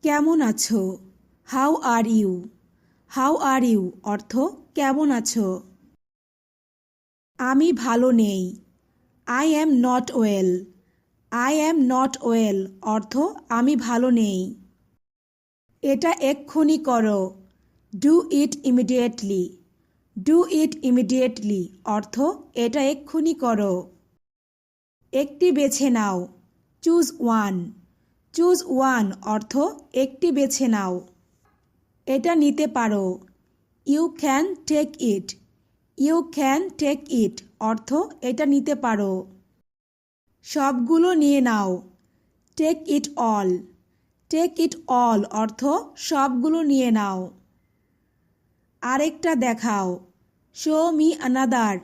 কেমন আছো? How are you? How are you অর্থ কেমন আছো? আমি ভালো নেই। I am not well. I am not well অর্থ আমি ভালো নেই। এটা এক্ষুনি করো। Do it immediately. Do it immediately অর্থ এটা এক্ষুনি করো। একটি বেছে নাও। Choose one. চুজ ওয়ান অর্থ একটি বেছে নাও। এটা নিতে পারো। You can take it. You can take it অর্থ এটা নিতে পারো। সবগুলো নিয়ে নাও। Take it all. Take it all অর্থ সবগুলো নিয়ে নাও। আরেকটা দেখাও। Show me another.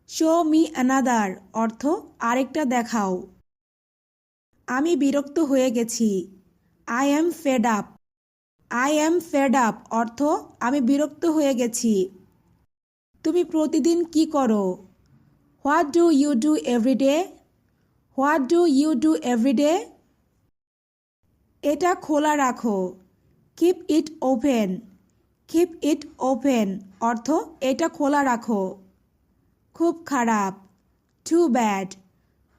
Show me another অর্থ আরেকটা দেখাও। আমি বিরক্ত হয়ে গেছি। I am fed up. I am fed up অর্থ আমি বিরক্ত হয়ে গেছি। তুমি প্রতিদিন কি করো? What do you do every day? What do you do every day? এটা খোলা রাখো। Keep it open. Keep it open অর্থ এটা খোলা রাখো। খুব খারাপ। Two bad.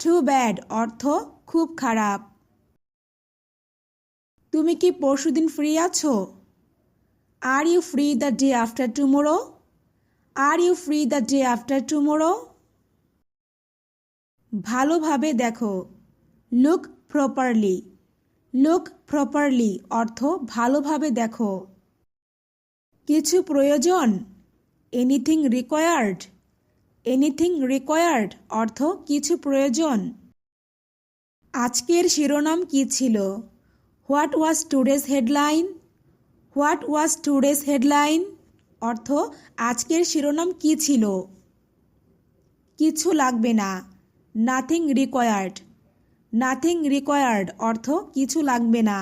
টু ব্যাড অর্থ খুব খারাপ। তুমি কি পরশুদিন ফ্রি আছো? Are you free the day after tomorrow? Are you free the day after tomorrow? ভালোভাবে দেখো। Look properly. লুক প্রপারলি অর্থ ভালোভাবে দেখো। কিছু প্রয়োজন? Anything required. এনিথিং রিকোয়ার্ড অর্থ কিছু প্রয়োজন। আজকের শিরোনাম কি ছিল? What was today's headline? What was today's headline অর্থ আজকের শিরোনাম কি ছিল? কিছু লাগবে না। Nothing required. নাথিং রিকোয়ার্ড অর্থ কিছু লাগবে না।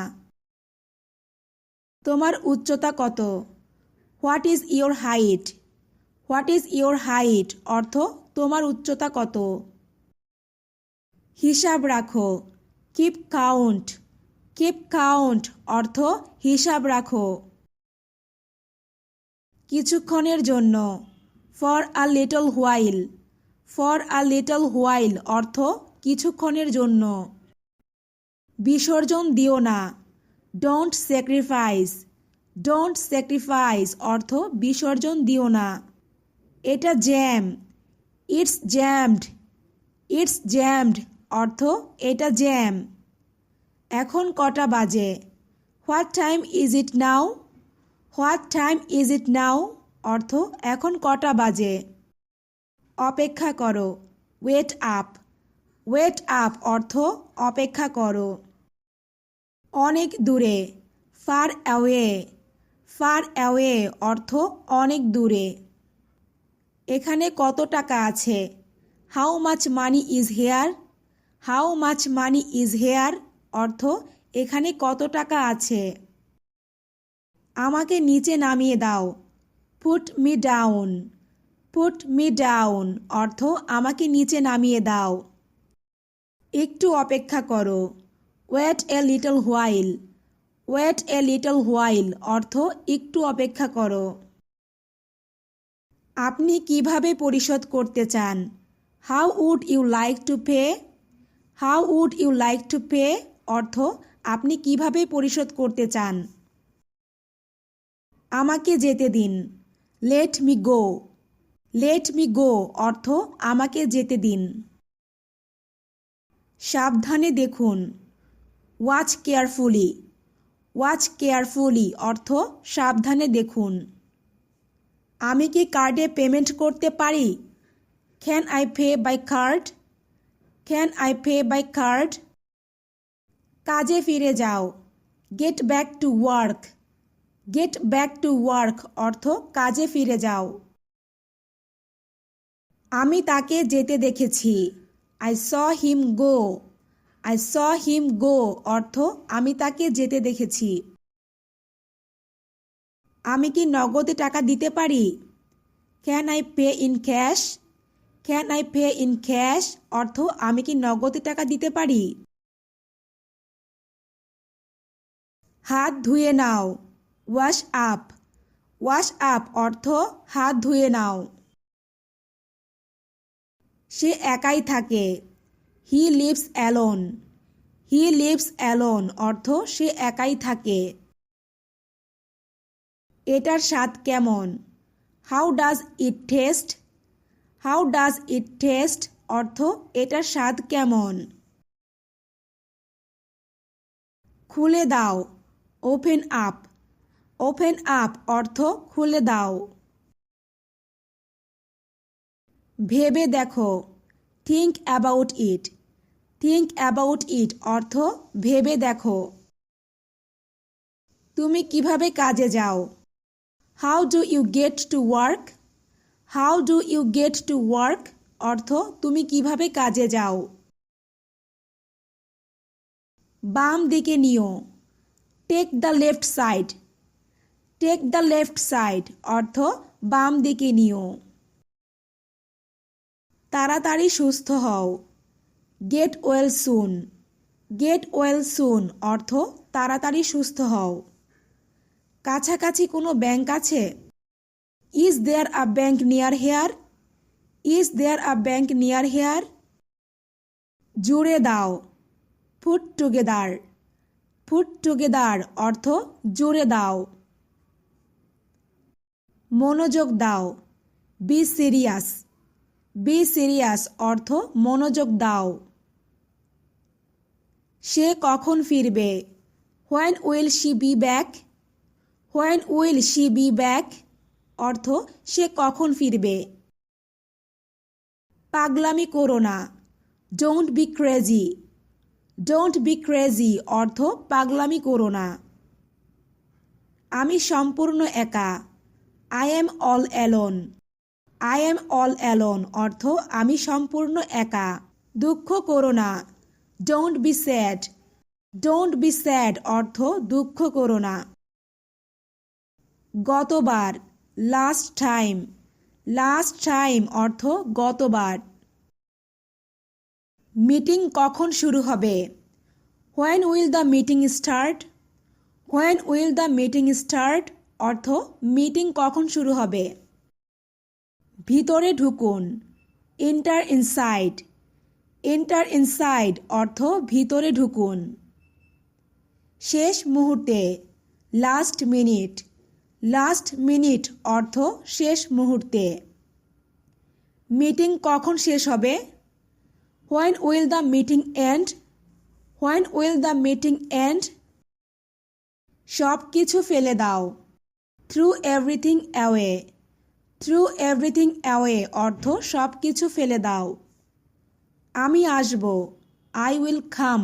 তোমার উচ্চতা কত? What is your height? What is your height অর্থ তোমার উচ্চতা কত? হিসাব রাখো। Keep count. কিপ কাউন্ট অর্থ হিসাব রাখো। কিছুক্ষণের জন্য। For a little while. For a little while অর্থ কিছুক্ষণের জন্য। বিসর্জন দিও না। Don't sacrifice. ডোন্ট স্যাক্রিফাইস অর্থ বিসর্জন দিও না। এটা jam. It's jammed. It's jammed অর্থ এটা জ্যাম। এখন কটা বাজে? What time is it now? What time is it now অর্থ এখন কটা বাজে। অপেক্ষা করো। Wait up. ওয়েট আপ অর্থ অপেক্ষা করো। অনেক দূরে। Far away. ফার অ্যাওয়ে অর্থ অনেক দূরে। এখানে কত টাকা আছে? How much money is here? How much money is here অর্থ এখানে কত টাকা আছে। আমাকে নিচে নামিয়ে দাও। Put me down. Put me down অর্থ আমাকে নিচে নামিয়ে দাও। একটু অপেক্ষা করো। Wait a little while. Wait a little while অর্থ একটু অপেক্ষা করো। আপনি কিভাবে পরিশোধ করতে চান? How would you like to pay? How would you like to pay অর্থ আপনি কিভাবে পরিশোধ করতে চান। আমাকে যেতে দিন। Let me go. Let me go অর্থ আমাকে যেতে দিন। সাবধানে দেখুন। Watch carefully. ওয়াচ কেয়ারফুলি অর্থ সাবধানে দেখুন। আমি কি কার্ডে পেমেন্ট করতে পারি? Can I pay by card? Can I pay by card? কাজে ফিরে যাও। Get back to work. Get back to work অর্থ কাজে ফিরে যাও। আমি তাকে যেতে দেখেছি। I saw him go. I saw হিম গো অর্থ আমি তাকে যেতে দেখেছি। আমি কি নগদে টাকা দিতে পারি? Can I pay in cash? Can I pay in cash অর্থ আমি কি নগদে টাকা দিতে পারি। হাত ধুয়ে নাও, ওয়াশ আপ। ওয়াশ আপ অর্থ হাত ধুয়ে নাও। সে একাই থাকে, he lives alone. He lives alone অর্থ সে একাই থাকে। এটার স্বাদ কেমন, how does it test. How does it test অর্থ এটার স্বাদ কেমন। খুলে দাও, ওপেন আপ। ওপেন আপ অর্থ খুলে দাও। ভেবে দেখো, think about it. Think about it অর্থ ভেবে দেখো। তুমি কিভাবে কাজে যাও, how do you get to work. How do you get to work অর্থ তুমি কিভাবে কাজে যাও। বাম দিকে নিও, take the left side. Take the left side অর্থ বাম দিকে নিও। তাড়াতাড়ি সুস্থ হও, get well soon. Get well soon অর্থ তাড়াতাড়ি সুস্থ হও। কাছাকাছি কোনো ব্যাংক আছে, is there a bank near here. Is there a bank near here. জুড়ে দাও, পুট টুগেদার। পুট টুগেদার অর্থ জুড়ে দাও। মনোযোগ দাও, বি সিরিয়াস। বি সিরিয়াস অর্থ মনোযোগ দাও। সে কখন ফিরবে, when will she be back. When will she be back অর্থ সে কখন ফিরবে। পাগলামি করো না, don't B crazy. Don't be crazy অর্থ পাগলামি করো না। আমি সম্পূর্ণ একা, I am all alone. I am all alone অর্থ আমি সম্পূর্ণ একা। দুঃখ করো না, don't be sad. Don't be sad অর্থ দুঃখ করো না। গতবার, লাস্ট টাইম। লাস্ট টাইম অর্থ গতবার। মিটিং কখন শুরু হবে, when will the meeting start. When will the meeting start অর্থ মিটিং কখন শুরু হবে। ভিতরে ঢুকুন, এন্টার ইনসাইড। এন্টার ইনসাইড অর্থ ভিতরে ঢুকুন। শেষ মুহূর্তে, লাস্ট মিনিট। লাস্ট মিনিট অর্থ শেষ মুহূর্তে। মিটিং কখন শেষ হবে, when will the meeting end. When will the meeting end. সব কিছু ফেলে দাও, through everything away. Through everything away অর্থ সব কিছু ফেলে দাও। আমি আসব, I will come.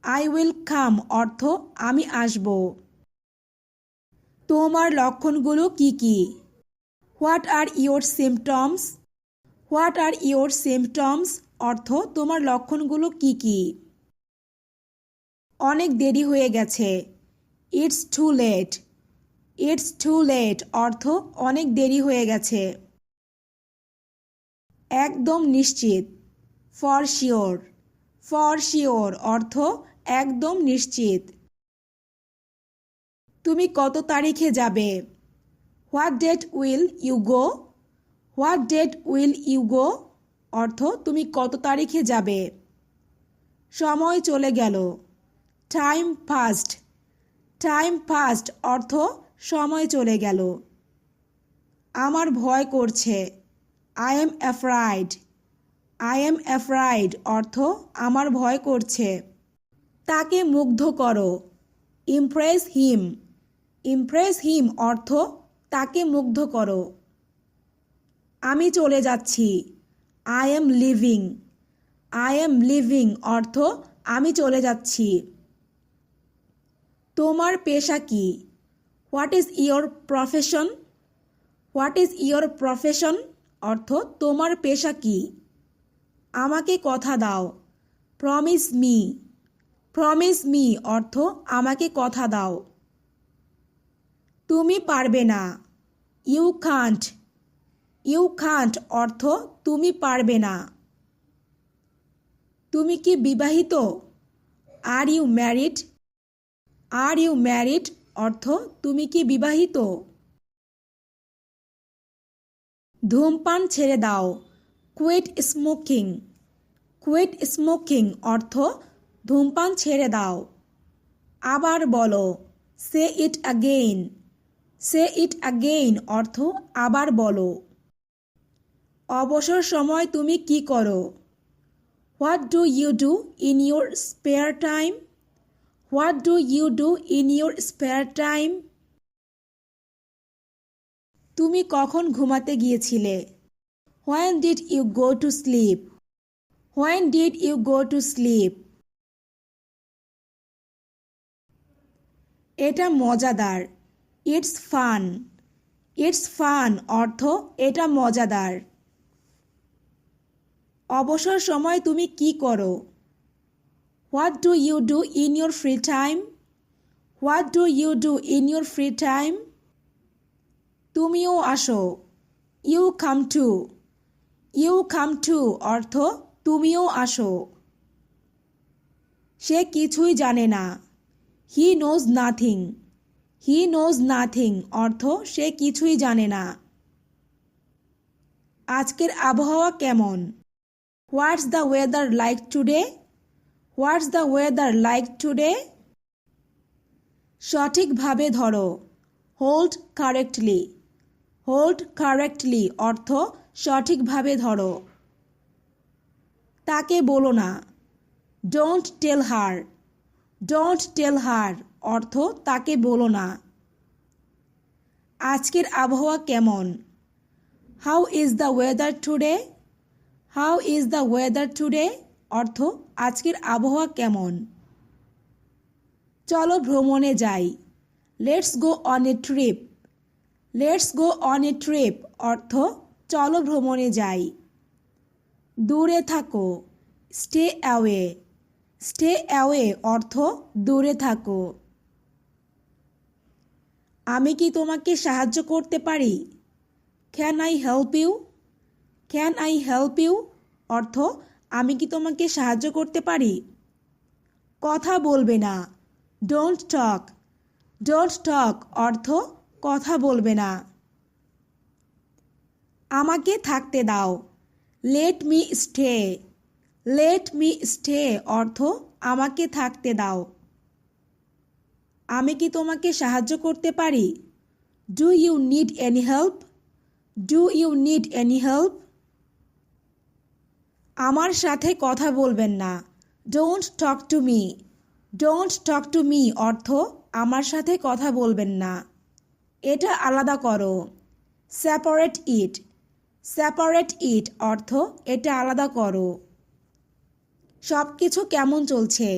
I will come অর্থ আমি আসব। তোমার লক্ষণগুলো কি কি, what are your symptoms. What are your symptoms অর্থ তোমার লক্ষণগুলো কি কি। অনেক দেরি হয়ে গেছে, it's too late. It's too late অর্থ অনেক দেরি হয়ে গেছে। একদম নিশ্চিত, ফর শিওর। ফর শিওর অর্থ একদম নিশ্চিত। তুমি কত তারিখে যাবে, what date will you go. What date will you go অর্থ তুমি কত তারিখে যাবে। সময় চলে গেল, টাইম পাস্ট। টাইম পাস্ট অর্থ সময় চলে গেল। আমার ভয় করছে, I am afraid. I am afraid অর্থ আমার ভয় করছে। তাকে মুগ্ধ করো, ইমপ্রেস হিম। ইমপ্রেস হিম অর্থ তাকে মুগ্ধ করো। আমি চলে যাচ্ছি, I am living. I am living অর্থ আমি চলে যাচ্ছি। তোমার পেশা কি, what is your profession. What is your profession অর্থ তোমার পেশা কি। আমাকে কথা দাও, প্রমিস মি। প্রমিস মি অর্থ আমাকে কথা দাও। তুমি পারবে না, ইউ কান্ট। ইউ কান্ট অর্থ তুমি পারবে না। তুমি কি বিবাহিত, are you married. Are you married অর্থ তুমি কি বিবাহিত? ধূমপান ছেড়ে দাও, কুইট স্মোকিং। কুইট স্মোকিং অর্থ ধূমপান ছেড়ে দাও। আবার বলো, সে it again. Say it again অর্থ আবার বলো। অবসর সময় তুমি কি করো? What do you do in your spare time? What do you do in your spare time? তুমি কখন ঘুমাতে গিয়েছিলে? When did you go to sleep? When did you go to sleep? এটা মজাদার, ইটস ফান। ইটস ফান অর্থ এটা মজাদার। অবসর সময় তুমি কি করো? What do you do in your free time? What do you do in your free time? তুমিও আসো, you come too. You come too অর্থ তুমিও আসো। সে কিছুই জানে না, he knows nothing. He knows nothing অর্থ সে কিছুই জানে না। আজকের আবহাওয়া কেমন? What's the weather like today? What's the weather like today? সঠিকভাবে ধরো, হোল্ড কারেক্টলি। হোল্ড কারেক্টলি অর্থ সঠিকভাবে ধরো। তাকে বলো না, don't tell her. Don't tell হার অর্থ তাকে বলো না। আজকের আবহাওয়া কেমন? How is the weather today? How is the weather today অর্থ আজকের আবহাওয়া কেমন। চলো ভ্রমণে যাই, let's go on a trip. Let's go on a trip অর্থ চলো ভ্রমণে যাই। দূরে থাকো, স্টে অ্যাওয়ে। স্টে অ্যাওয়ে অর্থ দূরে থাকো। আমি কি তোমাকে সাহায্য করতে পারি? Can I help you? Can I help you অর্থ আমি কি তোমাকে সাহায্য করতে পারি? কথা বলবে না, ডোন্ট টক। ডোন্ট টক অর্থ কথা বলবে না। আমাকে থাকতে দাও, let me stay. Let me stay অর্থ আমাকে থাকতে দাও। আমি কি তোমাকে সাহায্য করতে পারি? Do you need any help? Do you need any help? আমার সাথে কথা বলবেন না, don't talk to me. Don't talk to me অর্থ আমার সাথে কথা বলবেন না। এটা আলাদা করো, সেপারেট ইট। সেপারেট ইট অর্থ এটা আলাদা করো। সব কিছু কেমন চলছে?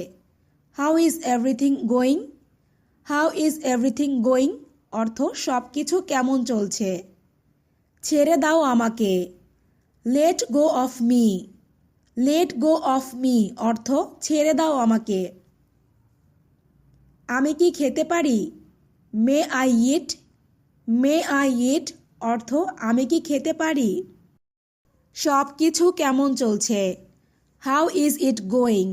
How is everything going? How is everything going অর্থ সব কিছু কেমন চলছে। ছেড়ে দাও আমাকে, late go of me. Late go of me অর্থ ছেড়ে দাও আমাকে। আমি কি খেতে পারি? May I eat? May I eat অর্থ আমি কি খেতে পারি। সব কিছু কেমন চলছে? How is it going?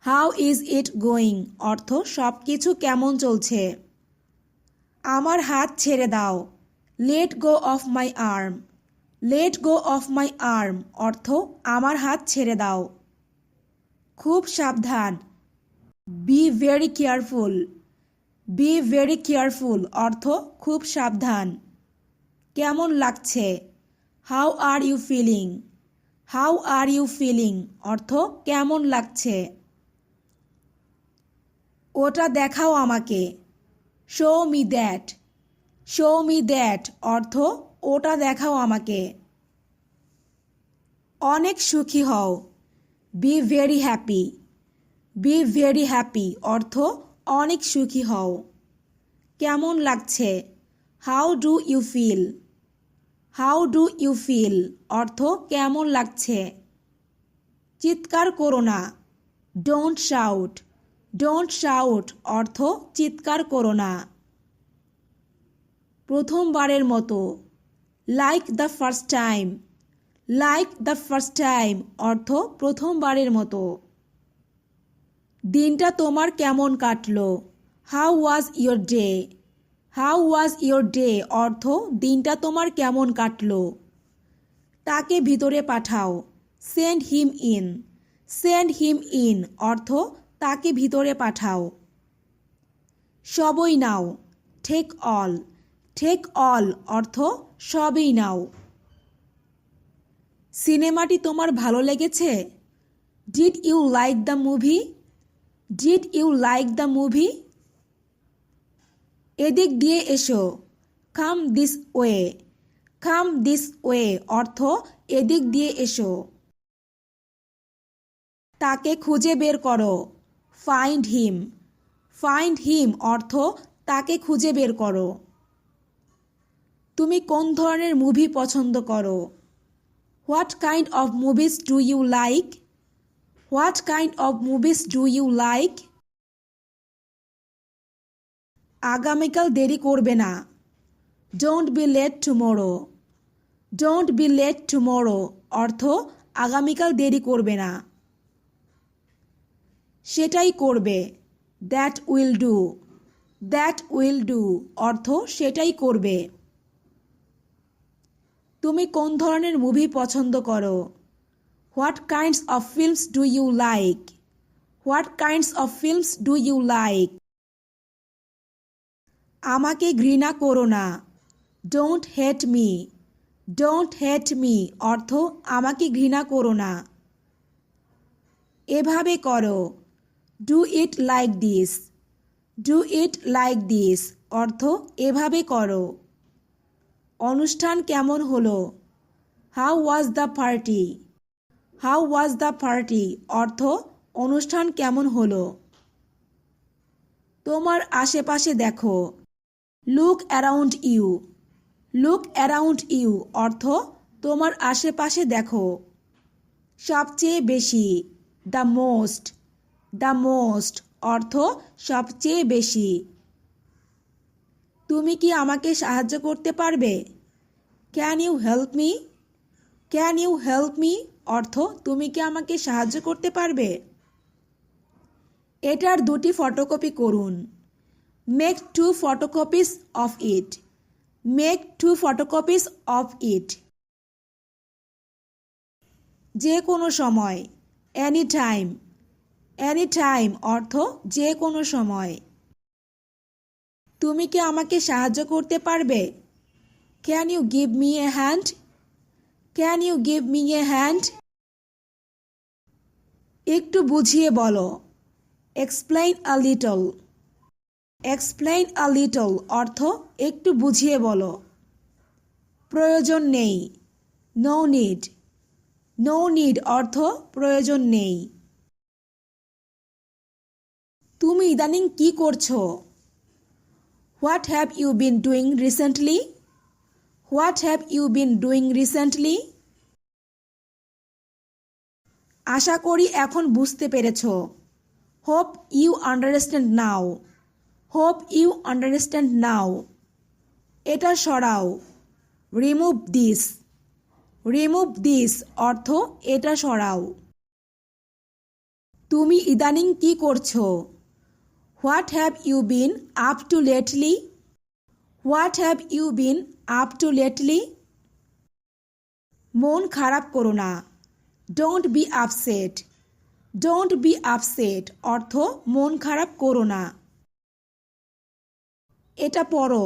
How is it going অর্থ সব কিছু কেমন চলছে। আমার হাত ছেড়ে দাও, let go of my arm. Let go of my arm অর্থ আমার হাত ছেড়ে দাও। খুব সাবধান, be very careful. Be very careful অর্থ খুব সাবধান। কেমন লাগছে? How are you feeling? How are you feeling অর্থ কেমন লাগছে। ওটা দেখাও আমাকে, show me that. Show me that অর্থ ওটা দেখাও আমাকে। অনেক সুখী হও, be very happy. Be very happy অর্থ অনেক সুখী হও। কেমন লাগছে? How do you feel? How do you feel অর্থ কেমন লাগছে। চিৎকার করো না, ডোন্ট শাউট। ডোন্ট শাউট অর্থ চিৎকার করো না। প্রথমবারের মতো, like the first time. Like the first time অর্থ প্রথমবারের মতো। দিনটা তোমার কেমন কাটলো? How was your day? How was your day অর্থ দিনটা তোমার কেমন কাটলো। তাকে ভিতরে পাঠাও। Send him in. Send him in অর্থ তাকে ভিতরে পাঠাও। সবই নাও। Take all. টেক অল অর্থ সবই নাও। সিনেমাটি তোমার ভালো লেগেছে? Did you like the movie? Did you like the movie? এদিক দিয়ে এসো। Come this way. Come this way অর্থ এদিক দিয়ে এসো। তাকে খুঁজে বের করো। Find him. ফাইন্ড হিম অর্থ তাকে খুঁজে বের করো। তুমি কোন ধরনের মুভি পছন্দ করো? What kind of movies do you like? What kind of movies do you like? আগামীকাল দেরি করবে না। Don't be late tomorrow. Don't be late tomorrow অর্থ আগামীকাল দেরি করবে না। সেটাই করবে। That will do. That will do অর্থ সেটাই করবে। তুমি কোন ধরনের মুভি পছন্দ করো? What kinds of films do you like? What kinds of films do you like? আমাকে ঘৃণা করো না। Don't hate me. Don't hate me অর্থ আমাকে ঘৃণা করো না। এভাবে করো। Do it like this. Do it like this অর্থ এভাবে করো। অনুষ্ঠান কেমন হলো? How was the party? How was the party অর্থ অনুষ্ঠান কেমন হলো। তোমার আশেপাশে দেখো। Look around you. Look around you অর্থ তোমার আশেপাশে দেখো। সবচেয়ে বেশি। The most. দ্য মোস্ট অর্থ সবচেয়ে বেশি। তুমি কি আমাকে সাহায্য করতে পারবে? Can you help me? Can you help me অর্থ তুমি কি আমাকে সাহায্য করতে পারবে? এটার দুটি ফটোকপি করুন। Make 2 photocopies of it. Make 2 photocopies of it. যে কোনো সময়। Any time. এনি টাইম অর্থ যে কোনো সময়। তুমি কি আমাকে সাহায্য করতে পারবে? Can you give me a hand? Can you give me a hand? একটু বুঝিয়ে বলো। Explain a little. Explain a little অর্থ একটু বুঝিয়ে বলো। প্রয়োজন নেই। No need. নো নিড অর্থ প্রয়োজন নেই। তুমি ইদানিং কি করছো? What have you been doing recently? What have you been doing recently? আশা করি এখন বুঝতে পেরেছ। Hope you understand now. Hope you understand now. এটা সরাও। Remove this. রিমুভ দিস অর্থ এটা সরাও। তুমি ইদানিং কি করছো? What have you been up to lately? What have you been up to lately? মন খারাপ করো না। Don't be upset. Don't be upset অর্থ মন খারাপ করো না। এটা পড়ো।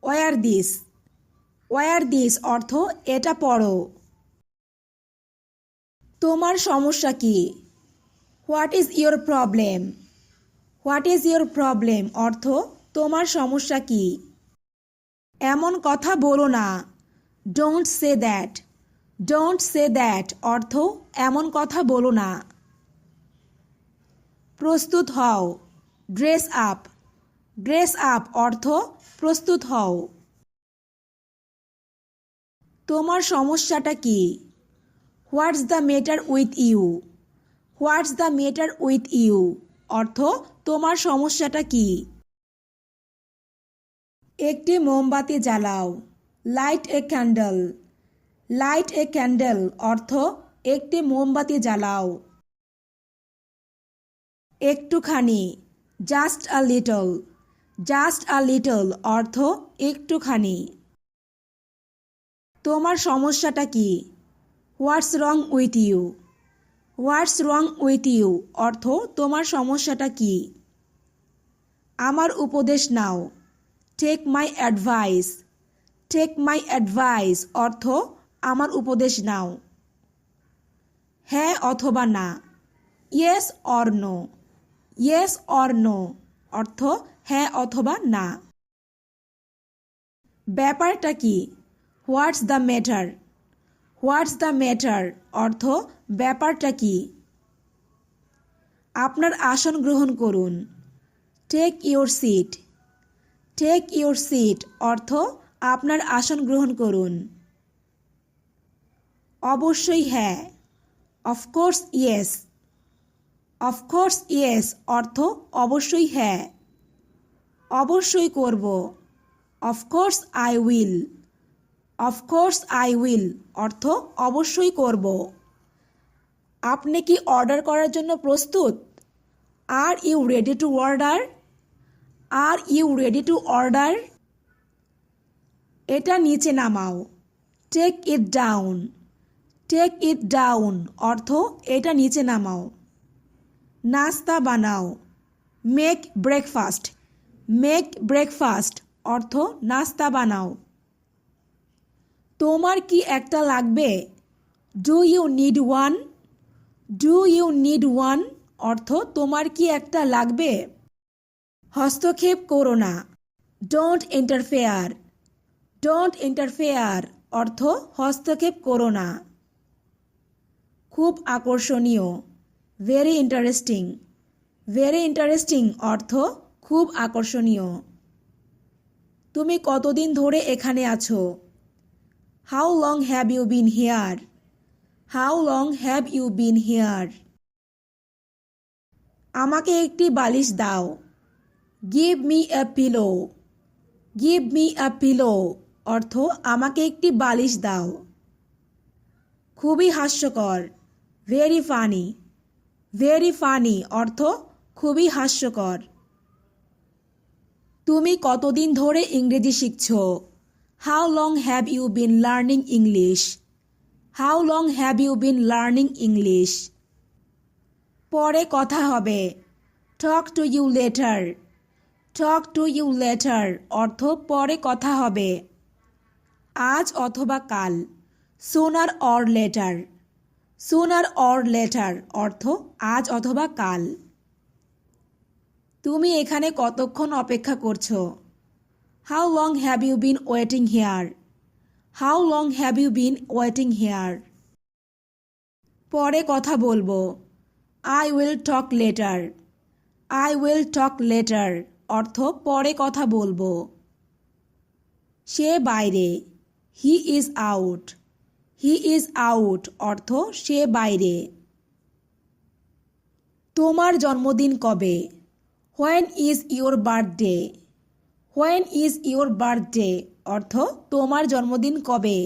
War this. ওয়ার দিস অর্থ এটা পড়ো। তোমার সমস্যা কি? What is your problem? What is your problem অর্থ তোমার সমস্যা কি? এমন কথা বলো না। Don't say that. Don't say that অর্থ এমন কথা বলো না। প্রস্তুত হও। Dress up. ড্রেস আপ অর্থ প্রস্তুত হও। তোমার সমস্যাটা কি? What's the matter with you? What's the matter with you অর্থ তোমার সমস্যাটা কি? একটি মোমবাতি জ্বালাও। Light a candle. Light a candle অর্থ একটি মোমবাতি জ্বালাও। একটুখানি। Just a little, just a little অর্থ একটুখানি। তোমার সমস্যাটা কি? What's wrong with you, what's wrong with you অর্থ তোমার সমস্যাটা কি? আমার উপদেশ নাও, take my advice, take my advice অর্থ আমার উপদেশ নাও। হ্যাঁ অথবা না, yes or no, yes or no অর্থ হ্যাঁ অথবা না। ব্যাপারটা কি? What's the matter, what's the matter অর্থ ব্যাপারটা কি? আপনার আসন গ্রহণ করুন, take your seat, take your seat অর্থ আপনার আসন গ্রহণ করুন। অবশ্যই হ্যাঁ, অফকোর্স ইয়েস, অফকোর্স ইয়েস অর্থ অবশ্যই হ্যাঁ। অবশ্যই করব, of course I will, of course I will অর্থ অবশ্যই করব। আপনি কি অর্ডার করার জন্য প্রস্তুত? Are you ready to order, are you ready to order. এটা নিচে নামাও, take it down, take it down অর্থ এটা নিচে নামাও। নাস্তা বানাও, মেক ব্রেকফাস্ট, মেক ব্রেকফাস্ট অর্থ নাস্তা বানাও। তোমার কি একটা লাগবে? Do you need one, do you need one অর্থ তোমার কি একটা লাগবে? হস্তক্ষেপ করো না, ডোন্ট ইন্টারফেয়ার, ডোন্ট ইন্টারফেয়ার অর্থ হস্তক্ষেপ করো না। খুব আকর্ষণীয়, ভেরি ইন্টারেস্টিং, ভেরি ইন্টারেস্টিং অর্থ খুব আকর্ষণীয়। তুমি কতদিন ধরে এখানে আছো? How long have you been here, how long have you been here. আমাকে একটি বালিশ দাও, give me a pillow, give me a pillow অর্থ আমাকে একটি বালিশ দাও। খুবই হাস্যকর, ভেরি ফানি, ভেরি ফানি অর্থ খুবই হাস্যকর। তুমি কতদিন ধরে ইংরেজি শিখছো? How long have you been learning English, how long have you been learning English. পরে কথা হবে, talk to you later, talk to you later অর্থ পরে কথা হবে। আজ অথবা কাল, sooner or later, sooner or later অর্থ আজ অথবা কাল। তুমি এখানে কতক্ষণ অপেক্ষা করছো? How long have you been waiting here, how long have you been waiting here. পরে কথা বলবো, I will talk later, I will talk later অর্থ পরে কথা বলবো। সে বাইরে, he is out, he is out অর্থ সে বাইরে। তোমার জন্মদিন কবে? When is your birthday, when is your birthday অর্থ তোমার জন্মদিন কবে।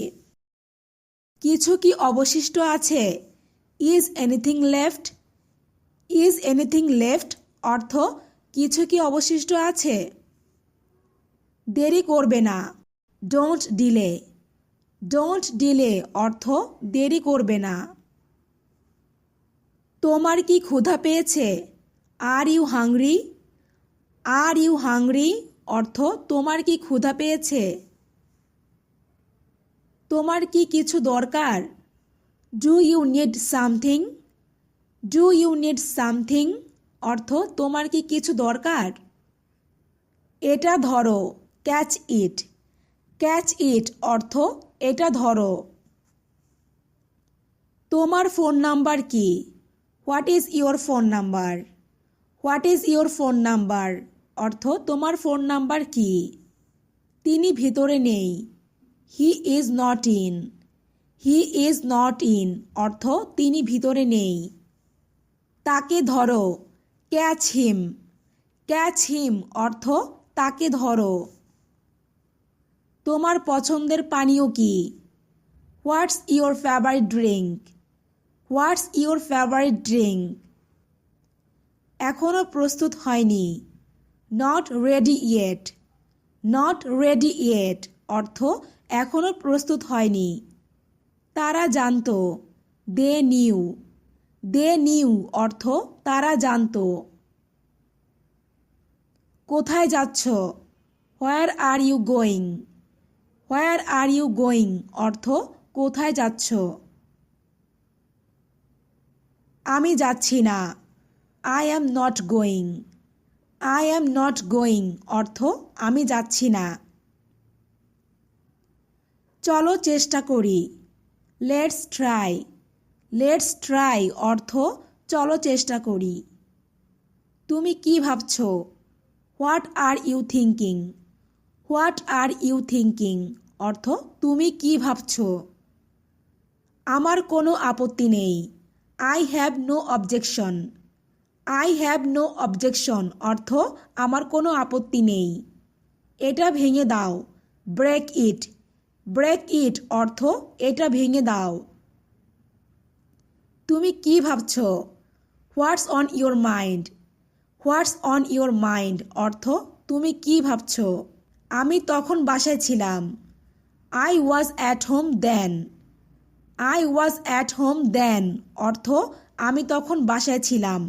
কিছু কি অবশিষ্ট আছে? Is anything left, is anything left অর্থ কিছু কি অবশিষ্ট আছে। দেরি করবে না, ডোন্ট ডিলে, ডোন্ট ডিলে অর্থ দেরি করবে না। তোমার কি ক্ষুধা পেয়েছে? Are you hungry, are you hungry অর্থ তোমার কি ক্ষুধা পেয়েছে। তোমার কি কিছু দরকার? Do you need something, do you need something অর্থ তোমার কি কিছু দরকার। এটা ধরো, ক্যাচ ইট, ক্যাচ ইট অর্থ এটা ধরো। তোমার ফোন নাম্বার কি? What is your phone number, what is your phone number অর্থ তোমার ফোন নাম্বার কি। তিনি ভিতরে নেই, he is not in, he is not in অর্থ তিনি ভিতরে নেই। তাকে ধরো, ক্যাচ হিম, ক্যাচ হিম অর্থ তাকে ধরো। তোমার পছন্দের পানীয় কি? What's your favourite drink, what's your favourite drink. এখনো প্রস্তুত হয়নি। Not ready yet. Not ready yet অর্থ এখনো প্রস্তুত হয়নি। তারা জানতো। দে নিউ। দে নিউ অর্থ তারা জানতো। কোথায় যাচ্ছ? Where are you going. Where are you going অর্থ কোথায় যাচ্ছ? আমি যাচ্ছি না। I am not going. I am not going অর্থ আমি যাচ্ছি না। চলো চেষ্টা করি। Let's try. লেটস ট্রাই অর্থ চলো চেষ্টা করি। তুমি কি ভাবছো? What are you thinking. What are you thinking অর্থ তুমি কি ভাবছো? আমার কোনো আপত্তি নেই। I have no objection. I have no objection অর্থ আমার কোনো আপত্তি নেই। এটা ভেঙে দাও। Break it. ব্রেক ইট অর্থ এটা ভেঙে দাও। তুমি কি ভাবছো? What's on your mind. What's on your mind অর্থ তুমি কি ভাবছো? আমি তখন বাসায় ছিলাম। I was at home then. I was at home then অর্থ আমি তখন বাসায় ছিলাম।